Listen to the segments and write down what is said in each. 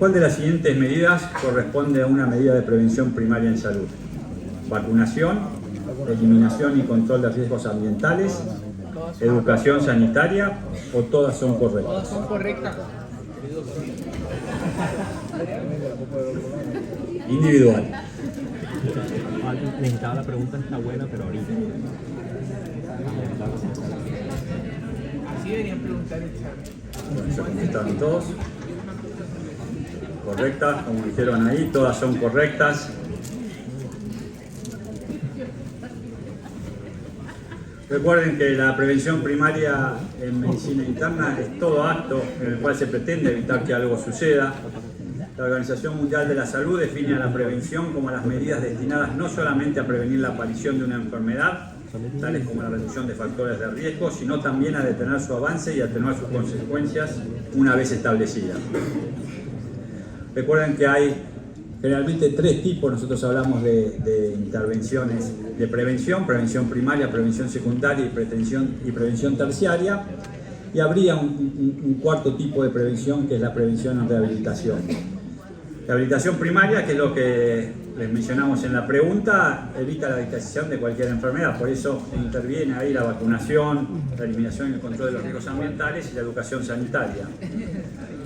¿Cuál de las siguientes medidas corresponde a una medida de prevención primaria en salud? Vacunación, eliminación y control de riesgos ambientales, educación sanitaria o todas son correctas. Todas son correctas. Individual. Necesitaba la pregunta, está buena, pero ahorita. Así deberían preguntar el examen. Bueno, se contestaron todos. Correctas, como dijeron ahí, todas son correctas. Recuerden que la prevención primaria en medicina interna es todo acto en el cual se pretende evitar que algo suceda. La Organización Mundial de la Salud define a la prevención como las medidas destinadas no solamente a prevenir la aparición de una enfermedad, tales como la reducción de factores de riesgo, sino también a detener su avance y atenuar sus consecuencias una vez establecidas. Recuerden que hay generalmente tres tipos, nosotros hablamos de intervenciones de prevención: prevención primaria, prevención secundaria y prevención terciaria. Y habría un cuarto tipo de prevención, que es la prevención en rehabilitación. Rehabilitación primaria, que es lo que les mencionamos en la pregunta, evita la adquisición de cualquier enfermedad, por eso interviene ahí la vacunación, la eliminación y el control de los riesgos ambientales y la educación sanitaria.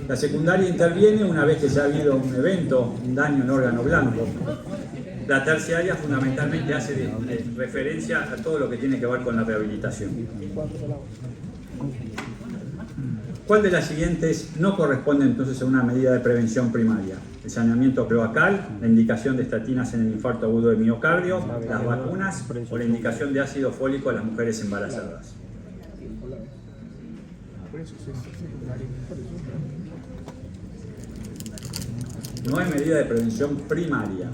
La secundaria interviene una vez que ya ha habido un evento, un daño en órgano blanco. La terciaria fundamentalmente hace de referencia a todo lo que tiene que ver con la rehabilitación. ¿Cuál de las siguientes no corresponde entonces a una medida de prevención primaria? El saneamiento cloacal, la indicación de estatinas en el infarto agudo de miocardio, las vacunas o la indicación de ácido fólico a las mujeres embarazadas. No hay medida de prevención primaria.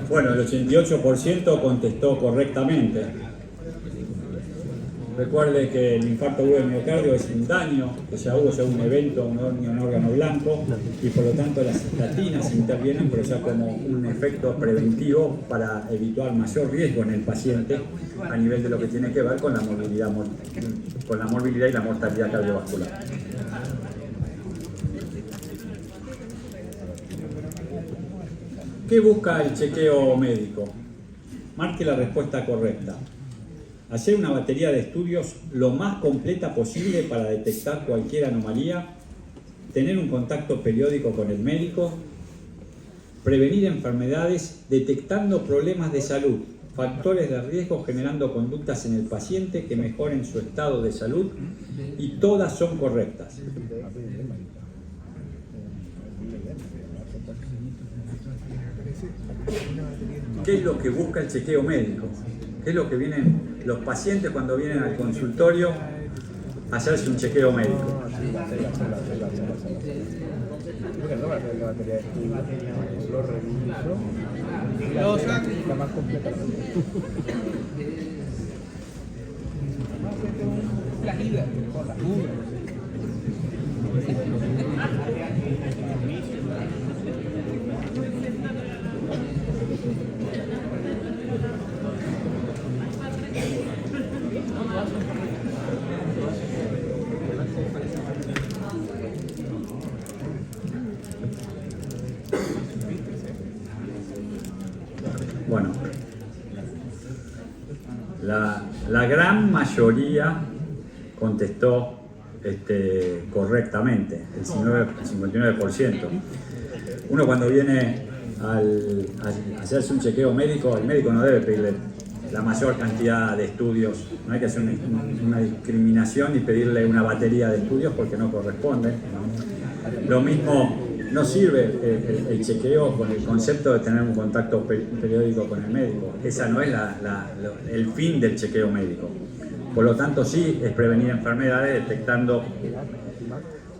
Bueno, el 88% contestó correctamente. Recuerde que el infarto agudo de miocardio es un daño que ya hubo, un evento, un órgano blanco, y por lo tanto las estatinas intervienen, pero ya como un efecto preventivo para evitar mayor riesgo en el paciente a nivel de lo que tiene que ver con la morbilidad y la mortalidad cardiovascular. ¿Qué busca el chequeo médico? Marque la respuesta correcta. Hacer una batería de estudios lo más completa posible para detectar cualquier anomalía, tener un contacto periódico con el médico, prevenir enfermedades detectando problemas de salud, factores de riesgo generando conductas en el paciente que mejoren su estado de salud, y todas son correctas. ¿Qué es lo que busca el chequeo médico? ¿Qué es lo que vienen los pacientes cuando vienen al consultorio a hacerse un chequeo médico? Bueno, la gran mayoría contestó correctamente, el 59%. Uno cuando viene a hacerse un chequeo médico, el médico no debe pedirle la mayor cantidad de estudios, no hay que hacer una discriminación y pedirle una batería de estudios porque no corresponde, ¿no? Lo mismo, no sirve el chequeo con el concepto de tener un contacto periódico con el médico. Esa no es el fin del chequeo médico. Por lo tanto, sí es prevenir enfermedades detectando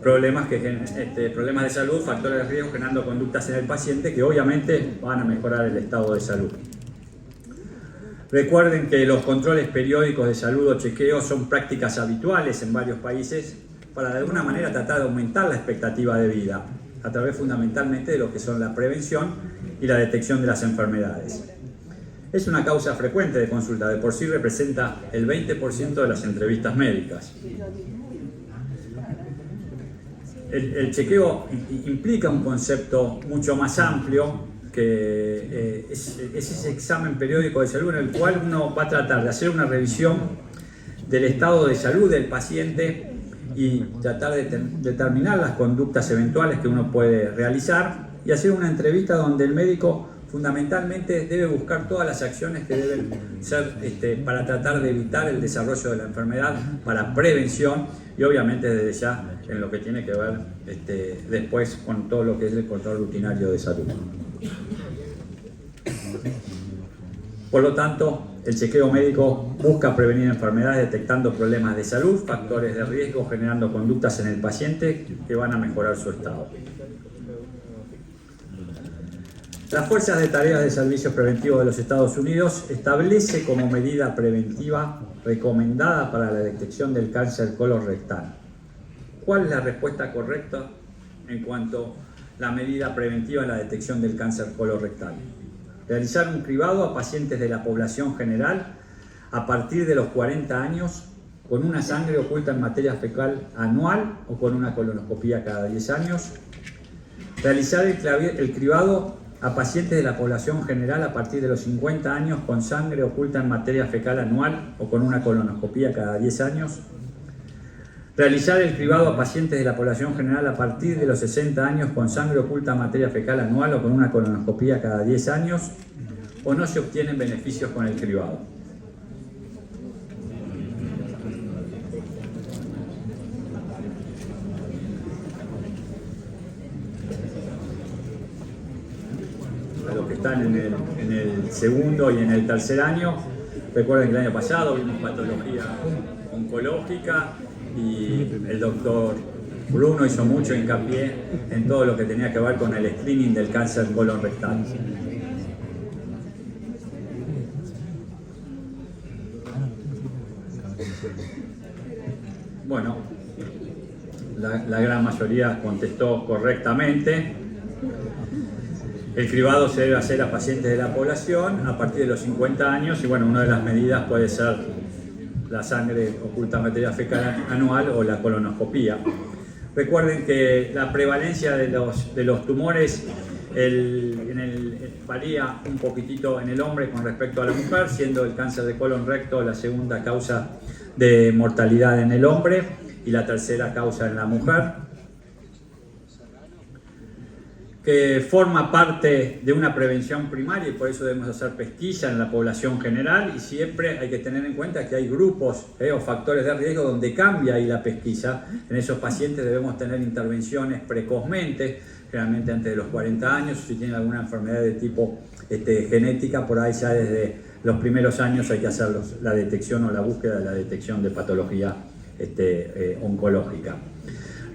problemas de salud, factores de riesgo, generando conductas en el paciente que obviamente van a mejorar el estado de salud. Recuerden que los controles periódicos de salud o chequeos son prácticas habituales en varios países para de alguna manera tratar de aumentar la expectativa de vida a través fundamentalmente de lo que son la prevención y la detección de las enfermedades. Es una causa frecuente de consulta, de por sí representa el 20% de las entrevistas médicas. El chequeo implica un concepto mucho más amplio que es ese examen periódico de salud en el cual uno va a tratar de hacer una revisión del estado de salud del paciente y tratar de determinar las conductas eventuales que uno puede realizar y hacer una entrevista donde el médico fundamentalmente debe buscar todas las acciones que deben ser para tratar de evitar el desarrollo de la enfermedad, para prevención y obviamente desde ya en lo que tiene que ver después con todo lo que es el control rutinario de salud. Por lo tanto, el chequeo médico busca prevenir enfermedades detectando problemas de salud, factores de riesgo, generando conductas en el paciente que van a mejorar su estado. Las Fuerzas de Tareas de Servicios Preventivos de los Estados Unidos establece como medida preventiva recomendada para la detección del cáncer colorectal. ¿Cuál es la respuesta correcta en cuanto a la medida preventiva en la detección del cáncer colorectal? Realizar un cribado a pacientes de la población general a partir de los 40 años con una sangre oculta en materia fecal anual o con una colonoscopía cada 10 años. Realizar el cribado a pacientes de la población general a partir de los 50 años con sangre oculta en materia fecal anual o con una colonoscopía cada 10 años. Realizar el cribado a pacientes de la población general a partir de los 60 años con sangre oculta en materia fecal anual o con una colonoscopía cada 10 años, o no se obtienen beneficios con el cribado. A los que están en el segundo y en el tercer año, recuerden que el año pasado vimos patología oncológica y el doctor Bruno hizo mucho hincapié en todo lo que tenía que ver con el screening del cáncer colorectal. Bueno, la gran mayoría contestó correctamente. El cribado se debe hacer a pacientes de la población a partir de los 50 años y bueno, una de las medidas puede ser la sangre oculta en materia fecal anual o la colonoscopía. Recuerden que la prevalencia de los tumores varía un poquitito en el hombre con respecto a la mujer, siendo el cáncer de colon recto la segunda causa de mortalidad en el hombre y la tercera causa en la mujer, que forma parte de una prevención primaria y por eso debemos hacer pesquisa en la población general y siempre hay que tener en cuenta que hay grupos o factores de riesgo donde cambia ahí la pesquisa. En esos pacientes debemos tener intervenciones precozmente, generalmente antes de los 40 años, si tienen alguna enfermedad de tipo genética, por ahí ya desde los primeros años hay que hacer la detección o la búsqueda de la detección de patología oncológica.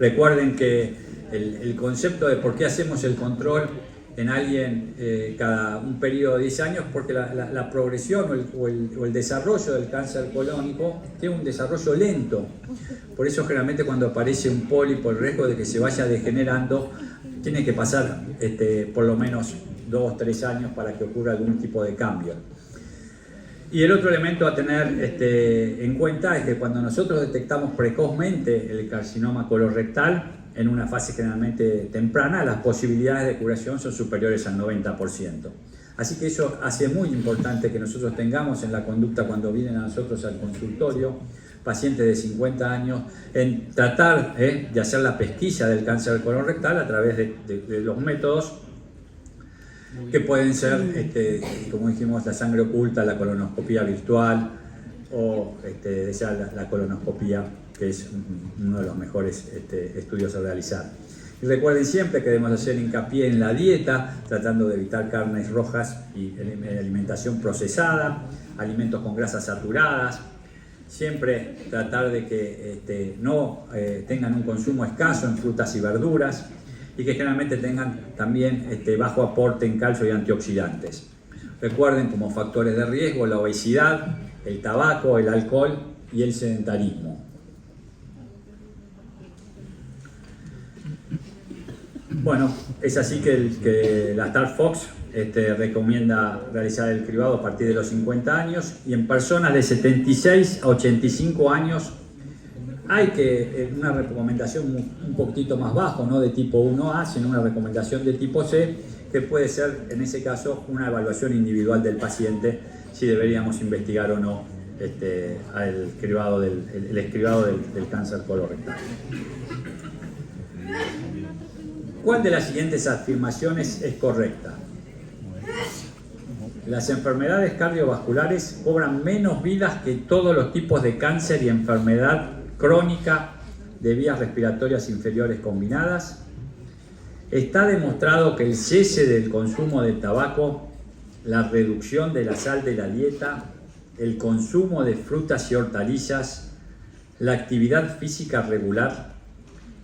Recuerden que el concepto de por qué hacemos el control en alguien cada un periodo de 10 años, porque la progresión o el desarrollo del cáncer colónico tiene un desarrollo lento. Por eso generalmente cuando aparece un pólipo, el riesgo de que se vaya degenerando, tiene que pasar por lo menos 2 o 3 años para que ocurra algún tipo de cambio. Y el otro elemento a tener en cuenta es que cuando nosotros detectamos precozmente el carcinoma colorectal, en una fase generalmente temprana, las posibilidades de curación son superiores al 90%. Así que eso hace muy importante que nosotros tengamos en la conducta cuando vienen a nosotros al consultorio, pacientes de 50 años, en tratar de hacer la pesquisa del cáncer colorectal a través de los métodos que pueden ser, como dijimos, la sangre oculta, la colonoscopía virtual o la colonoscopía, que es uno de los mejores estudios a realizar. Y recuerden siempre que debemos hacer hincapié en la dieta, tratando de evitar carnes rojas y alimentación procesada, alimentos con grasas saturadas. Siempre tratar de que no tengan un consumo escaso en frutas y verduras y que generalmente tengan también bajo aporte en calcio y antioxidantes. Recuerden como factores de riesgo la obesidad, el tabaco, el alcohol y el sedentarismo. Bueno, es así que la Star Fox recomienda realizar el cribado a partir de los 50 años y en personas de 76 a 85 años hay que una recomendación un poquitito más bajo, no de tipo 1A, sino una recomendación de tipo C, que puede ser en ese caso una evaluación individual del paciente si deberíamos investigar o no el escribado del cáncer colorectal. ¿Cuál de las siguientes afirmaciones es correcta? Las enfermedades cardiovasculares cobran menos vidas que todos los tipos de cáncer y enfermedad crónica de vías respiratorias inferiores combinadas. Está demostrado que el cese del consumo del tabaco, la reducción de la sal de la dieta, el consumo de frutas y hortalizas, la actividad física regular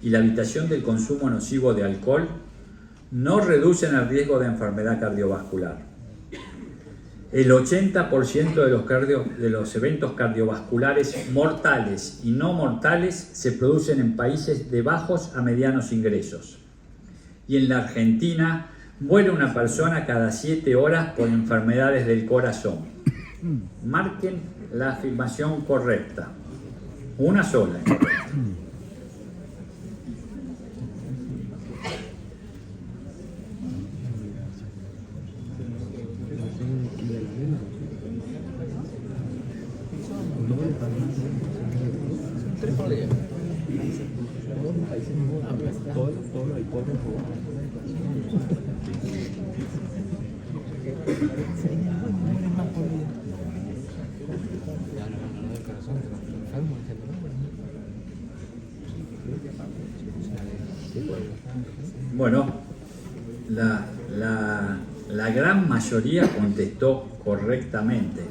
y la evitación del consumo nocivo de alcohol no reducen el riesgo de enfermedad cardiovascular. El 80% de los eventos cardiovasculares mortales y no mortales se producen en países de bajos a medianos ingresos. Y en la Argentina muere una persona cada 7 horas por enfermedades del corazón. Marquen la afirmación correcta. Una sola. Bueno, la gran mayoría contestó correctamente.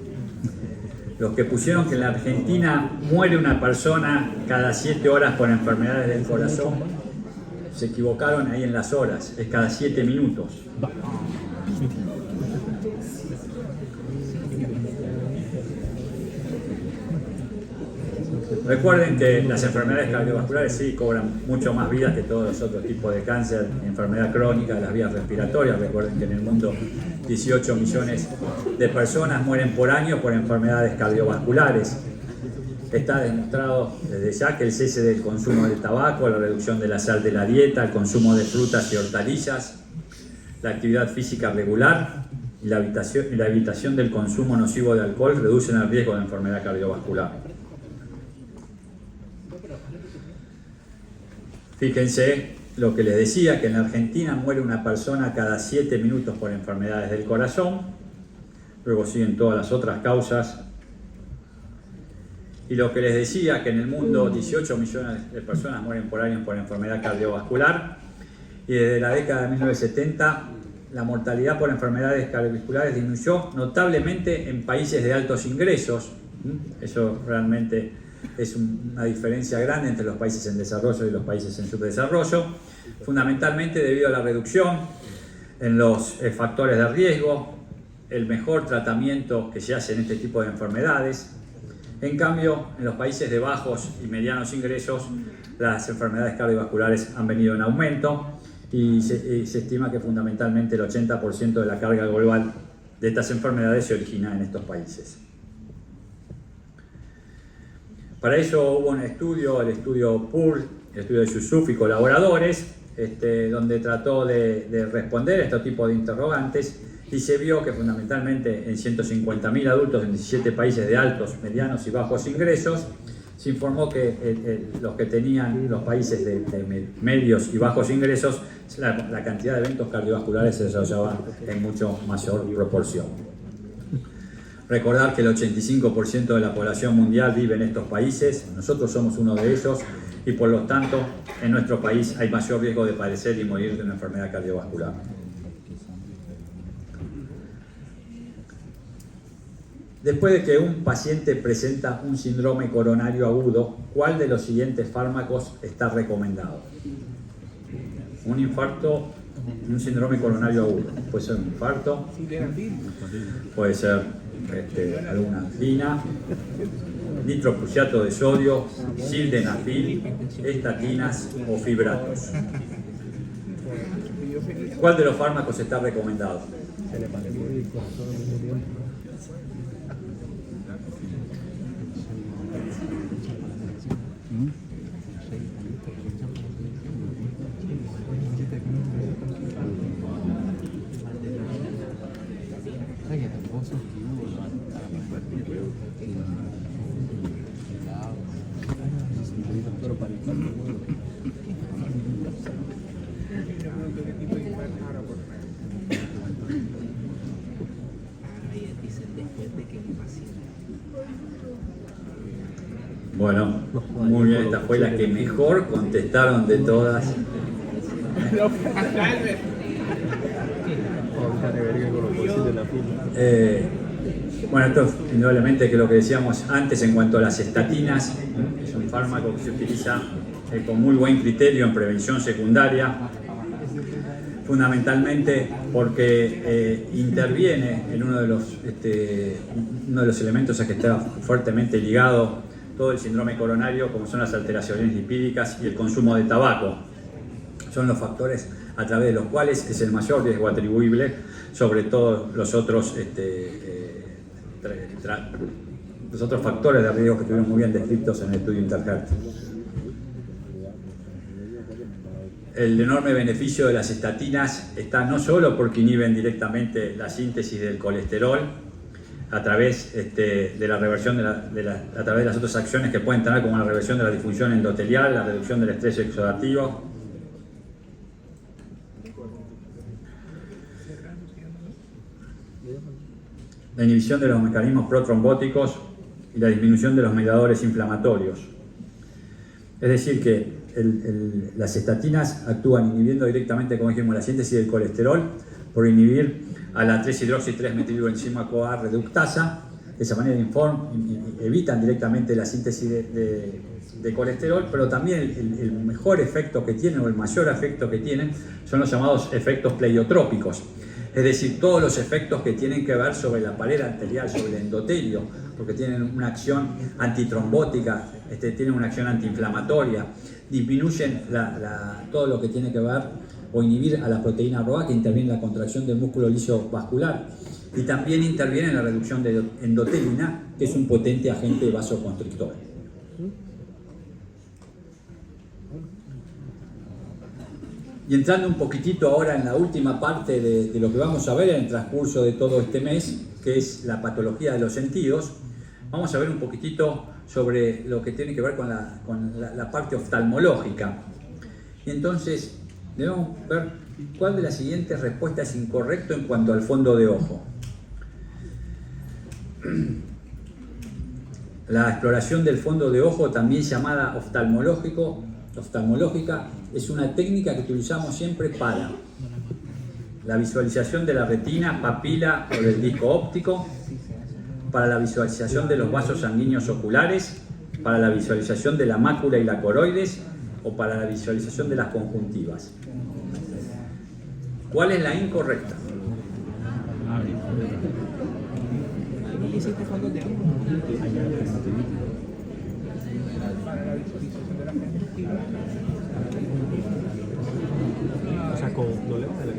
Los que pusieron que en la Argentina muere una persona cada 7 horas por enfermedades del corazón, se equivocaron ahí en las horas, es cada 7 minutos. Recuerden que las enfermedades cardiovasculares sí cobran mucho más vidas que todos los otros tipos de cáncer, enfermedad crónica de las vías respiratorias. Recuerden que en el mundo 18 millones de personas mueren por año por enfermedades cardiovasculares. Está demostrado desde ya que el cese del consumo del tabaco, la reducción de la sal de la dieta, el consumo de frutas y hortalizas, la actividad física regular y la evitación del consumo nocivo de alcohol reducen el riesgo de enfermedad cardiovascular. Fíjense lo que les decía, que en la Argentina muere una persona cada 7 minutos por enfermedades del corazón, luego siguen todas las otras causas. Y lo que les decía, que en el mundo 18 millones de personas mueren por año por enfermedad cardiovascular, y desde la década de 1970 la mortalidad por enfermedades cardiovasculares disminuyó notablemente en países de altos ingresos. Eso realmente es una diferencia grande entre los países en desarrollo y los países en subdesarrollo, fundamentalmente debido a la reducción en los factores de riesgo, el mejor tratamiento que se hace en este tipo de enfermedades. En cambio, en los países de bajos y medianos ingresos, las enfermedades cardiovasculares han venido en aumento y se estima que fundamentalmente el 80% de la carga global de estas enfermedades se origina en estos países. Para ello hubo un estudio, el estudio PUR, el estudio de Yusuf y colaboradores, donde trató de responder a este tipo de interrogantes y se vio que fundamentalmente en 150.000 adultos en 17 países de altos, medianos y bajos ingresos, se informó que los que tenían los países de medios y bajos ingresos, la cantidad de eventos cardiovasculares se desarrollaba en mucho mayor proporción. Recordar que el 85% de la población mundial vive en estos países, nosotros somos uno de ellos y por lo tanto en nuestro país hay mayor riesgo de padecer y morir de una enfermedad cardiovascular. Después de que un paciente presenta un síndrome coronario agudo, ¿cuál de los siguientes fármacos está recomendado? Un infarto un síndrome coronario agudo. Puede ser un infarto, puede ser alguna angina, nitroprusiato de sodio, sildenafil, estatinas o fibratos. ¿Cuál de los fármacos está recomendado? Bueno, muy bien, esta fue la que mejor contestaron de todas. Bueno, esto es indudablemente que lo que decíamos antes en cuanto a las estatinas, es un fármaco que se utiliza con muy buen criterio en prevención secundaria, fundamentalmente porque interviene en uno de los elementos a que está fuertemente ligado todo el síndrome coronario, como son las alteraciones lipídicas y el consumo de tabaco. Son los factores a través de los cuales es el mayor riesgo atribuible sobre todos los otros factores de riesgo que estuvieron muy bien descritos en el estudio Interhealth. El enorme beneficio de las estatinas está no solo porque inhiben directamente la síntesis del colesterol a través de la reversión a través de las otras acciones que pueden tener, como la reversión de la disfunción endotelial, la reducción del estrés oxidativo, la inhibición de los mecanismos protrombóticos y la disminución de los mediadores inflamatorios. Es decir, que las estatinas actúan inhibiendo directamente, como dijimos, la síntesis del colesterol por inhibir a la 3-hidroxi-3-metilcoenzima CoA reductasa. De esa manera evitan directamente la síntesis de colesterol, pero también el mejor efecto que tienen, o el mayor efecto que tienen, son los llamados efectos pleiotrópicos. Es decir, todos los efectos que tienen que ver sobre la pared arterial, sobre el endotelio, porque tienen una acción antitrombótica, tienen una acción antiinflamatoria, disminuyen todo lo que tiene que ver o inhibir a la proteína ROA, que interviene en la contracción del músculo liso vascular, y también interviene en la reducción de endotelina, que es un potente agente vasoconstrictor. Y entrando un poquitito ahora en la última parte de lo que vamos a ver en el transcurso de todo este mes, que es la patología de los sentidos, vamos a ver un poquitito sobre lo que tiene que ver con la parte oftalmológica. Y entonces debemos ver cuál de las siguientes respuestas es incorrecto en cuanto al fondo de ojo. La exploración del fondo de ojo, también llamada oftalmológica, es una técnica que utilizamos siempre para la visualización de la retina, papila o del disco óptico, para la visualización de los vasos sanguíneos oculares, para la visualización de la mácula y la coroides o para la visualización de las conjuntivas. ¿Cuál es la incorrecta? O sea, con doble de la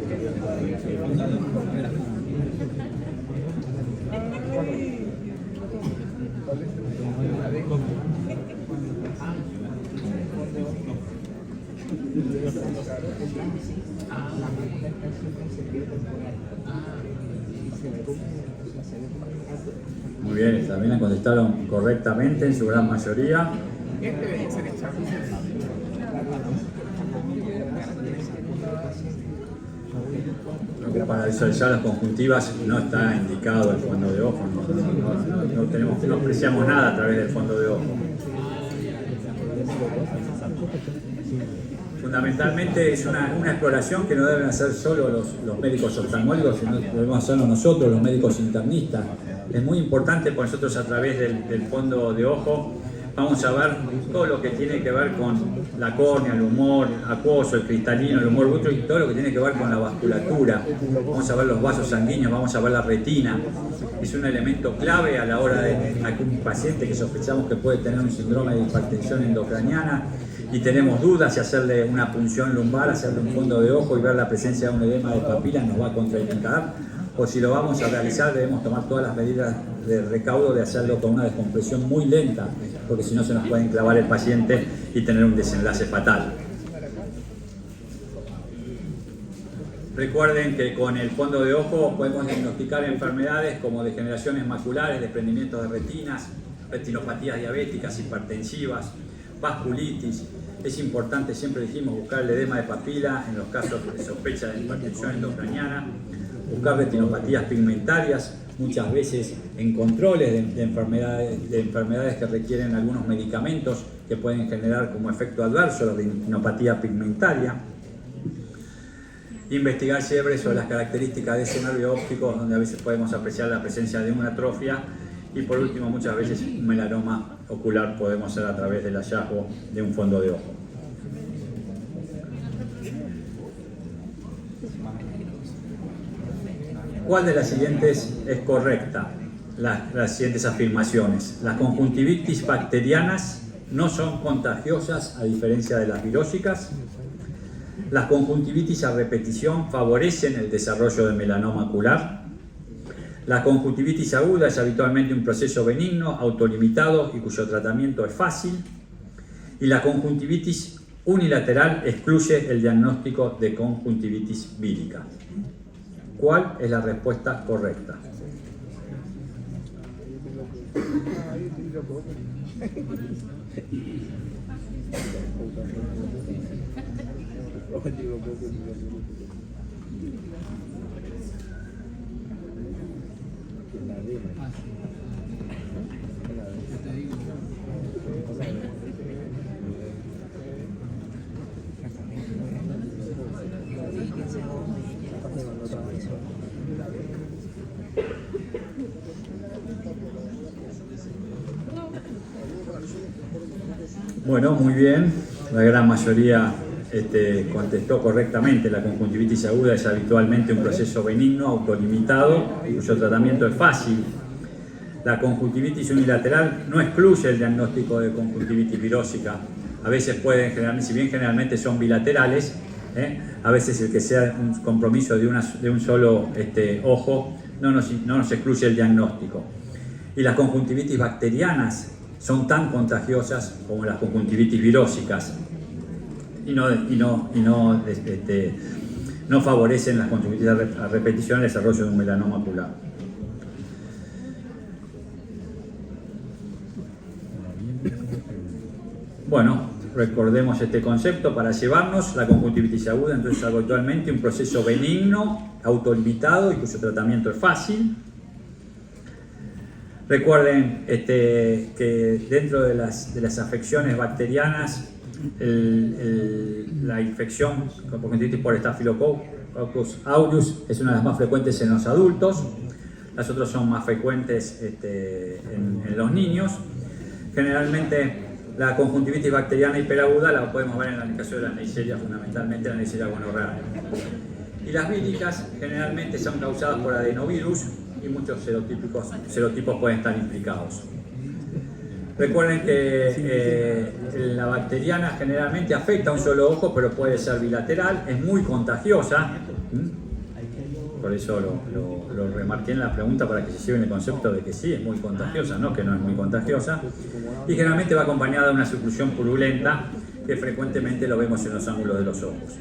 Muy bien, también la contestaron correctamente en su gran mayoría. Para visualizar las conjuntivas no está indicado el fondo de ojo, no apreciamos nada a través del fondo de ojo. Fundamentalmente es una exploración que no deben hacer solo los médicos oftalmólogos, sino que debemos hacerlo nosotros, los médicos internistas. Es muy importante para nosotros a través del fondo de ojo vamos a ver todo lo que tiene que ver con la córnea, el humor acuoso, el cristalino, el humor bútrico y todo lo que tiene que ver con la vasculatura. Vamos a ver los vasos sanguíneos, vamos a ver la retina. Es un elemento clave a la hora de un paciente que sospechamos que puede tener un síndrome de hipertensión endocraniana y tenemos dudas si hacerle una punción lumbar, hacerle un fondo de ojo y ver la presencia de un edema de papila nos va a contraindicar, o si lo vamos a realizar debemos tomar todas las medidas de recaudo de hacerlo con una descompresión muy lenta, porque si no se nos puede enclavar el paciente y tener un desenlace fatal. Recuerden que con el fondo de ojo podemos diagnosticar enfermedades como degeneraciones maculares, desprendimientos de retinas, retinopatías diabéticas, hipertensivas, vasculitis. Es importante, siempre dijimos, buscar el edema de papila en los casos de sospecha de hipertensión endocraniana, buscar retinopatías pigmentarias, muchas veces en controles de enfermedades que requieren algunos medicamentos que pueden generar como efecto adverso la retinopatía pigmentaria. Investigar siempre sobre las características de ese nervio óptico, donde a veces podemos apreciar la presencia de una atrofia, y por último muchas veces un melanoma ocular podemos hacer a través del hallazgo de un fondo de ojo. ¿Cuál de las siguientes es correcta? Las siguientes afirmaciones. Las conjuntivitis bacterianas no son contagiosas a diferencia de las virósicas. Las conjuntivitis a repetición favorecen el desarrollo de melanoma ocular. La conjuntivitis aguda es habitualmente un proceso benigno, autolimitado y cuyo tratamiento es fácil. Y la conjuntivitis unilateral excluye el diagnóstico de conjuntivitis vírica. ¿Cuál es la respuesta correcta? Bueno, muy bien, la gran mayoría contestó correctamente. La conjuntivitis aguda es habitualmente un proceso benigno, autolimitado y cuyo tratamiento es fácil. La conjuntivitis unilateral no excluye el diagnóstico de conjuntivitis virósica. A veces pueden, si bien generalmente son bilaterales, a veces el que sea un compromiso de un solo ojo no nos excluye el diagnóstico. Y las conjuntivitis bacterianas son tan contagiosas como las conjuntivitis virósicas y no favorecen las conjuntivitis a repetición el desarrollo de un melanoma ocular. Bueno, recordemos este concepto para llevarnos. La conjuntivitis aguda entonces es habitualmente un proceso benigno, autolimitado y cuyo tratamiento es fácil. Recuerden que dentro de las afecciones bacterianas, la infección con conjuntivitis por Staphylococcus aureus es una de las más frecuentes en los adultos. Las otras son más frecuentes en los niños. Generalmente la conjuntivitis bacteriana hiperaguda la podemos ver en el caso de la Neisseria, fundamentalmente la Neisseria gonorrhoeae. Y las víricas generalmente son causadas por adenovirus y muchos serotipos pueden estar implicados. Recuerden que la bacteriana generalmente afecta a un solo ojo, pero puede ser bilateral, es muy contagiosa. Por eso lo remarqué en la pregunta para que se lleven el concepto de que sí, es muy contagiosa, no que no es muy contagiosa. Y generalmente va acompañada de una secreción purulenta que frecuentemente lo vemos en los ángulos de los ojos.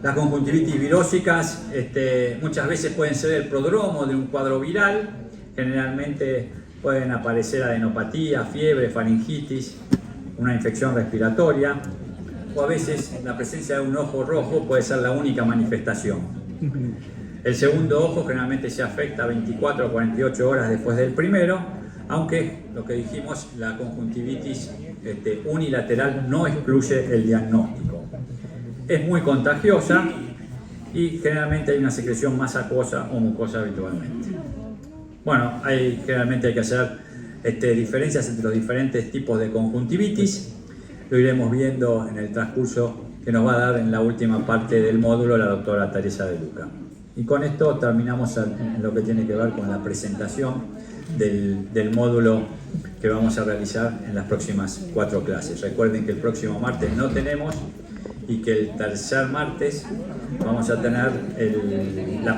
Las conjuntivitis virósicas muchas veces pueden ser el prodromo de un cuadro viral. Generalmente pueden aparecer adenopatía, fiebre, faringitis, una infección respiratoria, o a veces la presencia de un ojo rojo puede ser la única manifestación. El segundo ojo generalmente se afecta 24 o 48 horas después del primero, aunque lo que dijimos, la conjuntivitis unilateral no excluye el diagnóstico. Es muy contagiosa y generalmente hay una secreción más acuosa o mucosa habitualmente. Bueno, generalmente hay que hacer diferencias entre los diferentes tipos de conjuntivitis. Lo iremos viendo en el transcurso que nos va a dar en la última parte del módulo la doctora Teresa De Luca. Y con esto terminamos en lo que tiene que ver con la presentación del módulo que vamos a realizar en las próximas 4 clases. Recuerden que el próximo martes no tenemos y que el tercer martes vamos a tener la presentación